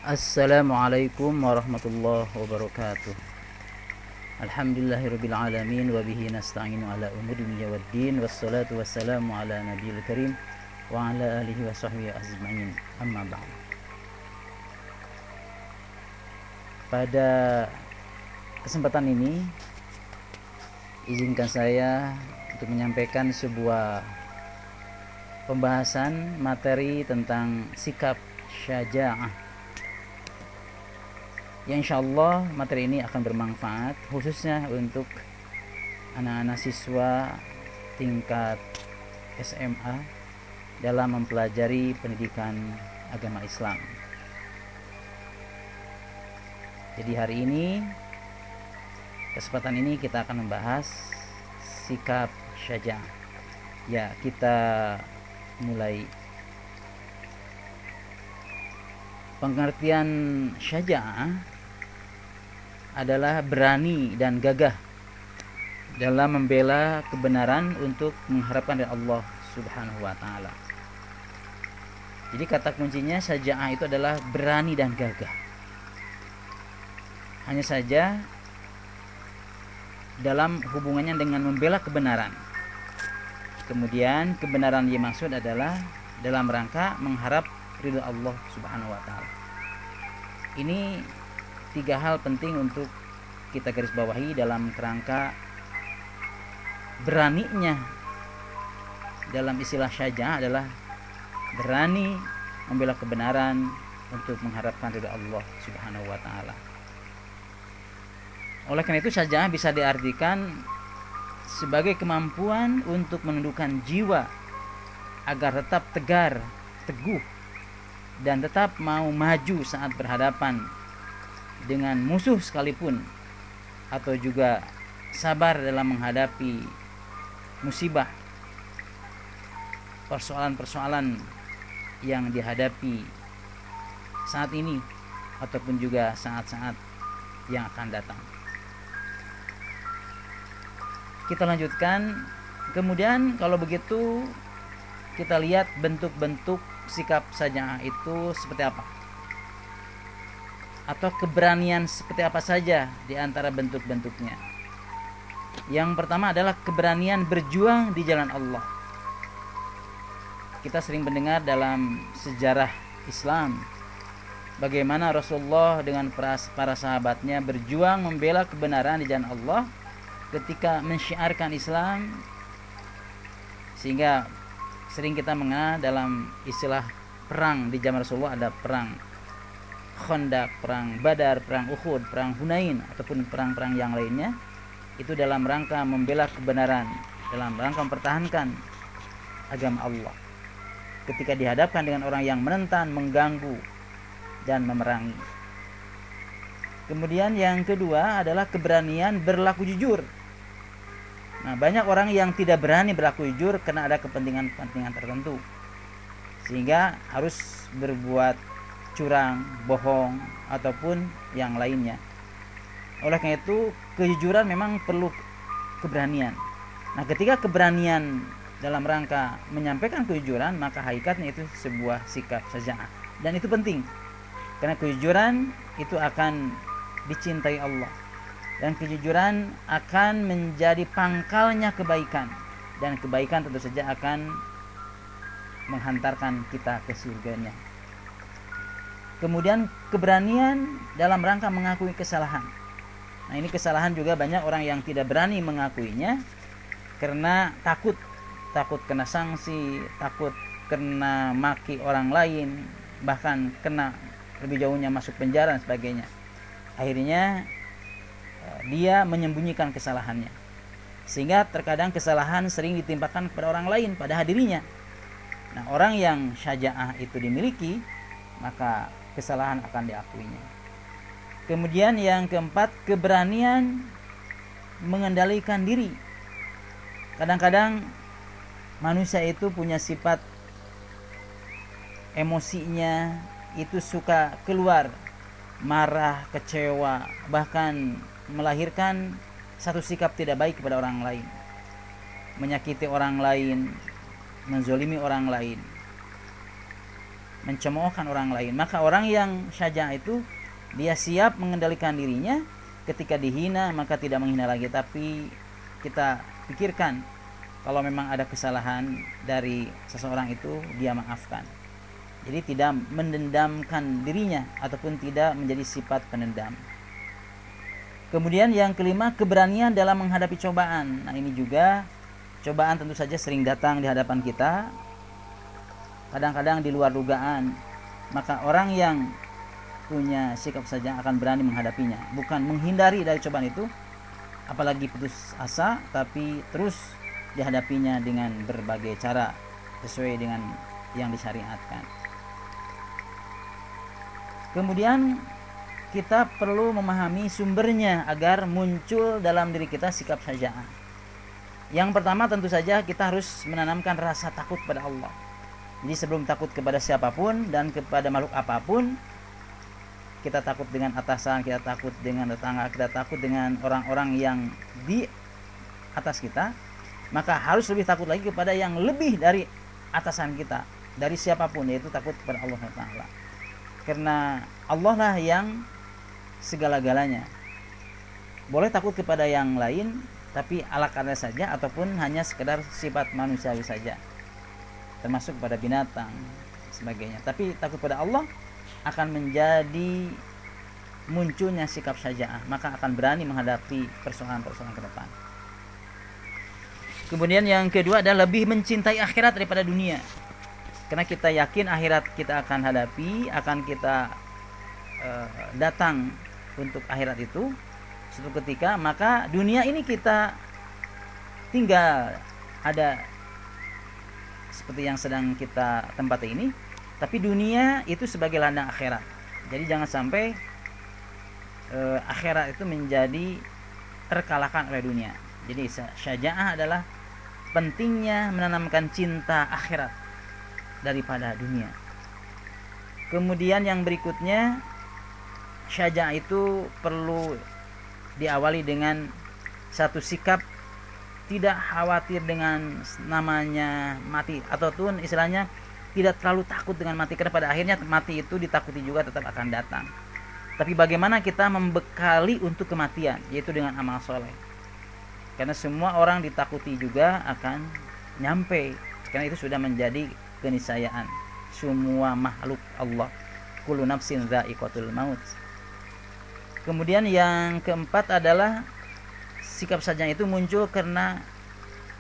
Assalamualaikum warahmatullahi wabarakatuh. Alhamdulillahirabbil alamin wa bihi nasta'inu ala umuri dunya waddin wassalatu wassalamu ala nabiyil karim wa ala alihi wa sahbihi ajma'in. Amma ba'd. Pada kesempatan ini izinkan saya untuk menyampaikan sebuah pembahasan materi tentang sikap syaja'ah. Ya, insyaallah materi ini akan bermanfaat khususnya untuk anak-anak siswa tingkat SMA dalam mempelajari pendidikan agama Islam. Jadi hari ini, kesempatan ini kita akan membahas sikap syaja'ah. Ya, kita mulai. Pengertian syaja'ah adalah berani dan gagah dalam membela kebenaran untuk mengharapkan dari Allah Subhanahu wa taala. Jadi kata kuncinya syaja'ah itu adalah berani dan gagah. Hanya saja dalam hubungannya dengan membela kebenaran. Kemudian kebenaran yang dimaksud adalah dalam rangka mengharap ridho Allah Subhanahu wa taala. Ini 3 hal penting untuk kita garis bawahi dalam kerangka beraninya dalam istilah syaja'ah adalah berani membela kebenaran untuk mengharapkan ridha Allah Subhanahu wa taala. Oleh karena itu syaja'ah bisa diartikan sebagai kemampuan untuk menundukkan jiwa agar tetap tegar, teguh dan tetap mau maju saat berhadapan dengan musuh sekalipun, atau juga sabar dalam menghadapi musibah, persoalan-persoalan yang dihadapi saat ini ataupun juga saat-saat yang akan datang. Kita lanjutkan. Kemudian kalau begitu kita lihat bentuk-bentuk sikap syaja'ah itu seperti apa, atau keberanian seperti apa saja di antara bentuk-bentuknya. Yang pertama adalah keberanian berjuang di jalan Allah. Kita sering mendengar dalam sejarah Islam bagaimana Rasulullah dengan para sahabatnya berjuang membela kebenaran di jalan Allah ketika mensyiarkan Islam, sehingga sering kita mengenal dalam istilah perang di zaman Rasulullah ada perang Khandaq, perang Badar, perang Uhud, perang Hunain ataupun perang-perang yang lainnya. Itu dalam rangka membela kebenaran, dalam rangka mempertahankan agama Allah ketika dihadapkan dengan orang yang menentang, mengganggu dan memerangi. Kemudian yang kedua adalah keberanian berlaku jujur. Nah, banyak orang yang tidak berani berlaku jujur karena ada kepentingan tertentu, sehingga harus berbuat curang, bohong ataupun yang lainnya. Oleh karena itu kejujuran memang perlu keberanian. Nah, ketika keberanian dalam rangka menyampaikan kejujuran, maka hakikatnya itu sebuah sikap syaja'ah, dan itu penting karena kejujuran itu akan dicintai Allah, dan kejujuran akan menjadi pangkalnya kebaikan, dan kebaikan tentu saja akan menghantarkan kita ke surganya. Kemudian keberanian dalam rangka mengakui kesalahan. Nah, ini kesalahan juga banyak orang yang tidak berani mengakuinya karena takut kena sanksi, takut kena maki orang lain, bahkan kena lebih jauhnya masuk penjara dan sebagainya. Akhirnya dia menyembunyikan kesalahannya, sehingga terkadang kesalahan sering ditimpakan kepada orang lain pada dirinya. Nah, orang yang syaja'ah itu dimiliki, maka kesalahan akan diakuinya. Kemudian yang keempat, keberanian mengendalikan diri. Kadang-kadang manusia itu punya sifat emosinya itu suka keluar, marah, kecewa, bahkan melahirkan satu sikap tidak baik kepada orang lain, menyakiti orang lain, menzolimi orang lain. mencemoohkan orang lain. Maka orang yang syaja' itu dia siap mengendalikan dirinya, ketika dihina maka tidak menghina lagi, tapi kita pikirkan kalau memang ada kesalahan dari seseorang itu dia maafkan. Jadi tidak mendendamkan dirinya ataupun tidak menjadi sifat pendendam. Kemudian yang kelima, keberanian dalam menghadapi cobaan. Nah, ini juga cobaan tentu saja sering datang di hadapan kita, kadang-kadang di luar dugaan. Maka orang yang punya sikap saja akan berani menghadapinya, bukan menghindari dari cobaan itu, apalagi putus asa, tapi terus dihadapinya dengan berbagai cara sesuai dengan yang disyariatkan. Kemudian kita perlu memahami sumbernya agar muncul dalam diri kita sikap syaja'ah. Yang pertama tentu saja kita harus menanamkan rasa takut pada Allah. Jadi sebelum takut kepada siapapun dan kepada makhluk apapun, kita takut dengan atasan, kita takut dengan tetangga, kita takut dengan orang-orang yang di atas kita, maka harus lebih takut lagi kepada yang lebih dari atasan kita, dari siapapun, yaitu takut kepada Allah Taala. Karena Allah lah yang segala-galanya. Boleh takut kepada yang lain, tapi ala kadar saja, ataupun hanya sekedar sifat manusiawi saja, termasuk pada binatang sebagainya. Tapi takut pada Allah akan menjadi munculnya sikap syaja'ah, maka akan berani menghadapi persoalan-persoalan ke depan. Kemudian yang kedua adalah lebih mencintai akhirat daripada dunia. Karena kita yakin akhirat kita akan hadapi, akan kita datang untuk akhirat itu suatu ketika, maka dunia ini kita tinggal ada seperti yang sedang kita tempati ini, tapi dunia itu sebagai ladang akhirat. Jadi jangan sampai akhirat itu menjadi terkalahkan oleh dunia. Jadi syaja'ah adalah pentingnya menanamkan cinta akhirat daripada dunia. Kemudian yang berikutnya, syaja'ah itu perlu diawali dengan satu sikap tidak khawatir dengan namanya mati, ataupun istilahnya tidak terlalu takut dengan mati, karena pada akhirnya mati itu ditakuti juga tetap akan datang. Tapi bagaimana kita membekali untuk kematian, yaitu dengan amal soleh. Karena semua orang ditakuti juga akan nyampe, karena itu sudah menjadi keniscayaan semua makhluk Allah. Kullu nafsin dha'iqatul maut. Kemudian yang keempat adalah sikap syaja'ah itu muncul karena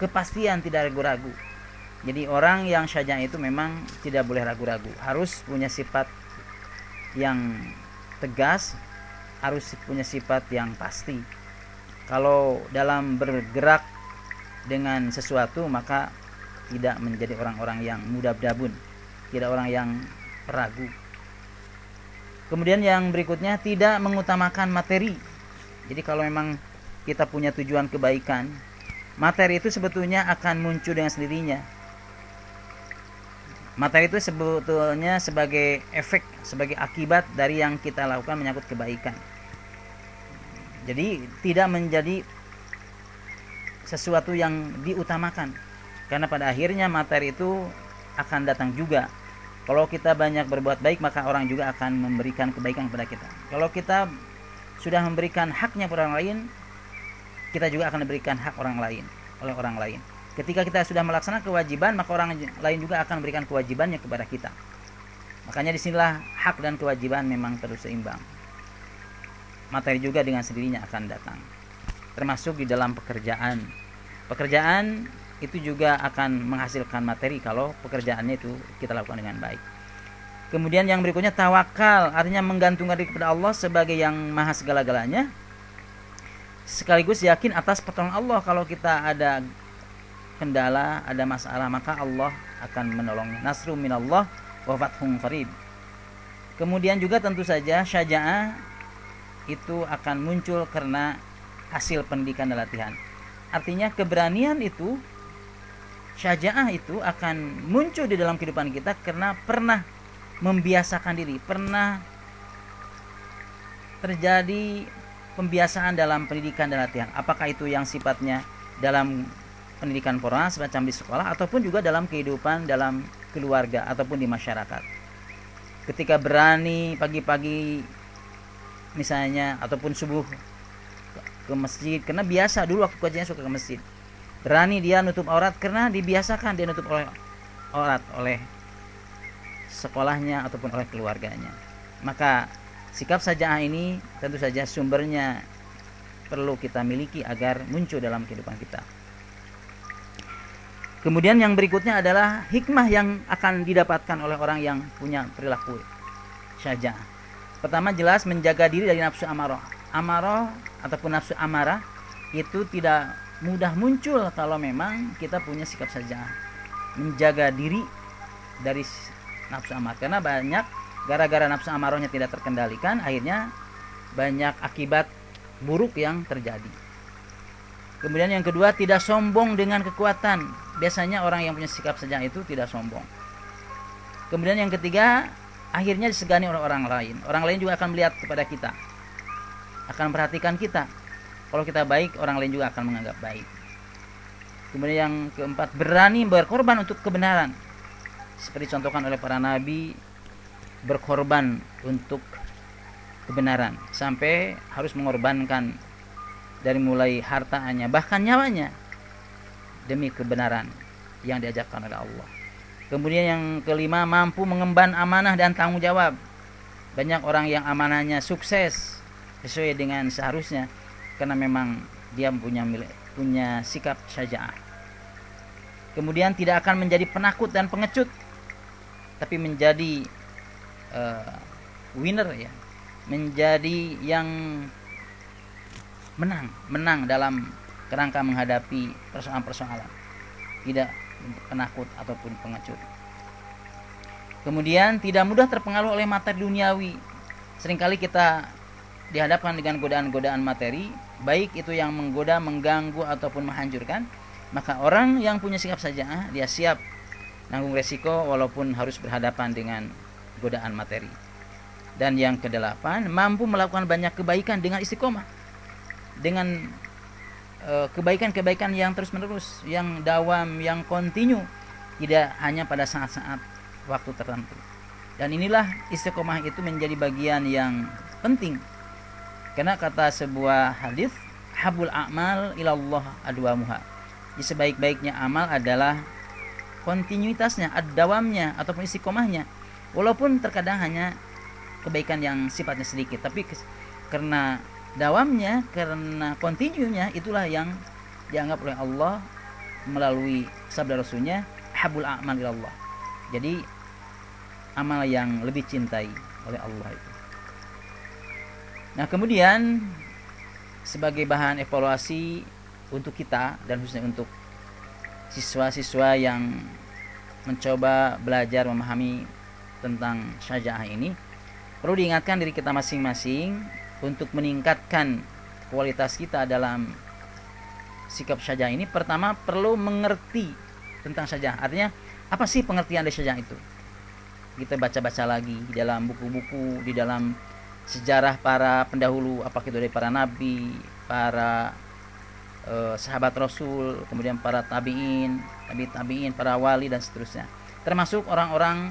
kepastian, tidak ragu-ragu. Jadi orang yang syaja'ah itu memang tidak boleh ragu-ragu, harus punya sifat yang tegas, harus punya sifat yang pasti. Kalau dalam bergerak dengan sesuatu, maka tidak menjadi orang-orang yang mudah berdabun, tidak orang yang ragu. Kemudian yang berikutnya, tidak mengutamakan materi. Jadi kalau memang kita punya tujuan kebaikan, materi itu sebetulnya akan muncul dengan sendirinya. Materi itu sebetulnya sebagai efek, sebagai akibat dari yang kita lakukan menyangkut kebaikan. Jadi tidak menjadi sesuatu yang diutamakan, karena pada akhirnya materi itu akan datang juga. Kalau kita banyak berbuat baik, maka orang juga akan memberikan kebaikan kepada kita. Kalau kita sudah memberikan haknya kepada orang lain, kita juga akan memberikan hak orang lain oleh orang lain. Ketika kita sudah melaksanakan kewajiban, maka orang lain juga akan memberikan kewajibannya kepada kita. Makanya disinilah hak dan kewajiban memang terus seimbang. Materi juga dengan sendirinya akan datang. Termasuk di dalam pekerjaan. Pekerjaan itu juga akan menghasilkan materi kalau pekerjaannya itu kita lakukan dengan baik. Kemudian yang berikutnya, tawakal, artinya menggantungkan diri kepada Allah sebagai yang maha segala-galanya, sekaligus yakin atas pertolongan Allah. Kalau kita ada kendala, ada masalah, maka Allah akan menolongnya. Nasrum minallah wa fathun qarib. Kemudian juga tentu saja syaja'ah itu akan muncul karena hasil pendidikan dan latihan. Artinya keberanian itu, syaja'ah itu akan muncul di dalam kehidupan kita karena pernah membiasakan diri, pernah terjadi pembiasaan dalam pendidikan dan latihan. Apakah itu yang sifatnya dalam pendidikan formal semacam di sekolah, ataupun juga dalam kehidupan dalam keluarga ataupun di masyarakat. ketika berani pagi-pagi misalnya ataupun subuh ke masjid, karena biasa dulu waktu kajian suka ke masjid, berani dia nutup aurat karena dibiasakan dia nutup aurat oleh sekolahnya ataupun oleh keluarganya. Maka sikap saja'ah ini tentu saja sumbernya perlu kita miliki agar muncul dalam kehidupan kita. Kemudian yang berikutnya adalah hikmah yang akan didapatkan oleh orang yang punya perilaku syaja'ah. Pertama, jelas menjaga diri dari nafsu amarah. Amarah ataupun nafsu amarah itu tidak mudah muncul kalau memang kita punya sikap saja'ah. Menjaga diri dari nafsu amarah, karena banyak gara-gara nafsu amarahnya tidak terkendalikan, akhirnya banyak akibat buruk yang terjadi. Kemudian yang kedua, tidak sombong dengan kekuatan. Biasanya orang yang punya sikap saja'ah itu tidak sombong. Kemudian yang ketiga, akhirnya disegani oleh orang lain. Orang lain juga akan melihat kepada kita, akan perhatikan kita. Kalau kita baik, orang lain juga akan menganggap baik. Kemudian yang keempat, berani berkorban untuk kebenaran. Seperti contohkan oleh para nabi, berkorban untuk kebenaran sampai harus mengorbankan dari mulai hartanya bahkan nyawanya demi kebenaran yang diajarkan oleh Allah. Kemudian yang kelima, mampu mengemban amanah dan tanggung jawab. Banyak orang yang amanahnya sukses sesuai dengan seharusnya karena memang dia punya sikap syaja'ah. Kemudian tidak akan menjadi penakut dan pengecut, tapi menjadi winner ya, menjadi yang menang dalam kerangka menghadapi persoalan-persoalan, tidak penakut ataupun pengecut. Kemudian tidak mudah terpengaruh oleh materi duniawi. Seringkali kita dihadapkan dengan godaan-godaan materi, baik itu yang menggoda, mengganggu ataupun menghancurkan. Maka orang yang punya sikap saja'ah, dia siap nanggung resiko walaupun harus berhadapan dengan godaan materi. Dan yang kedelapan, mampu melakukan banyak kebaikan dengan istiqomah, dengan kebaikan-kebaikan yang terus-menerus, yang dawam, yang kontinu, tidak hanya pada saat-saat waktu tertentu. Dan inilah istiqomah itu menjadi bagian yang penting, karena kata sebuah hadis, habul a'mal ilallah adwamuha. Jadi sebaik-baiknya amal adalah kontinuitasnya, ad-dawamnya ataupun istiqomahnya. Walaupun terkadang hanya kebaikan yang sifatnya sedikit, tapi karena dawamnya, karena kontinunya, itulah yang dianggap oleh Allah melalui sabda Rasulnya, habul a'mal ilallah. Jadi amal yang lebih cintai oleh Allah itu. Nah, kemudian sebagai bahan evaluasi untuk kita dan khususnya untuk siswa-siswa yang mencoba belajar memahami tentang syaja'ah ini, perlu diingatkan diri kita masing-masing untuk meningkatkan kualitas kita dalam sikap syaja'ah ini. Pertama, perlu mengerti tentang syaja'ah. Artinya, apa sih pengertian dari syaja'ah itu? Kita baca-baca lagi di dalam buku-buku, di dalam sejarah para pendahulu, apakah itu dari para nabi, para sahabat Rasul, kemudian para tabi'in, para wali dan seterusnya. Termasuk orang-orang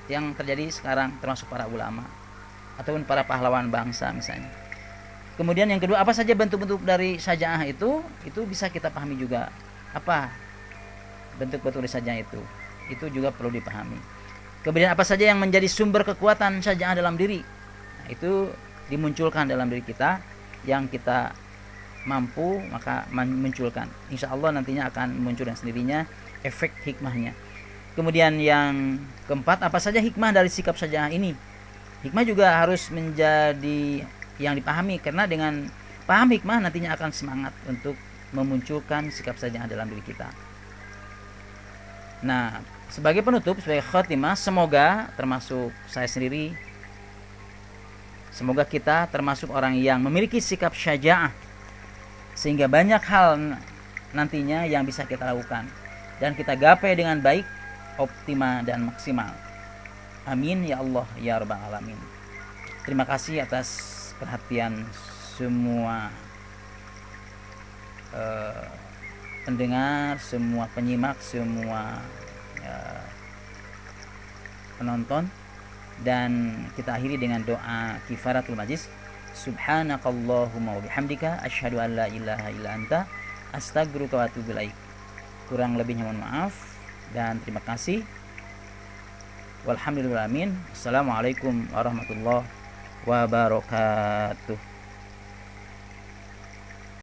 yang terjadi sekarang, termasuk para ulama ataupun para pahlawan bangsa misalnya. Kemudian yang kedua, apa saja bentuk-bentuk dari syaja'ah itu bisa kita pahami juga. Apa bentuk-bentuk dari syaja'ah itu juga perlu dipahami. Kemudian apa saja yang menjadi sumber kekuatan syaja'ah dalam diri, nah, itu dimunculkan dalam diri kita. Yang kita mampu maka munculkan. Insya Allah nantinya akan muncul dengan sendirinya efek hikmahnya. Kemudian yang keempat, apa saja hikmah dari sikap syaja'ah ini? Hikmah juga harus menjadi yang dipahami, karena dengan paham hikmah nantinya akan semangat untuk memunculkan sikap syaja'ah dalam diri kita. Nah, sebagai penutup, sebagai khotimah, semoga termasuk saya sendiri, semoga kita termasuk orang yang memiliki sikap syaja'ah, sehingga banyak hal nantinya yang bisa kita lakukan dan kita gapai dengan baik, optimal dan maksimal. Amin ya Allah ya rabbal alamin. Terima kasih atas perhatian semua pendengar, semua penyimak, semua penonton. Dan kita akhiri dengan doa kifaratul majlis. Subhanakallahumma wa bihamdika asyhadu an la ilaha illa anta astaghfiruka wa atubu ilaik. Kurang lebihnya mohon maaf dan terima kasih. Walhamdulillahirabbil alamin. Assalamualaikum warahmatullahi wabarakatuh.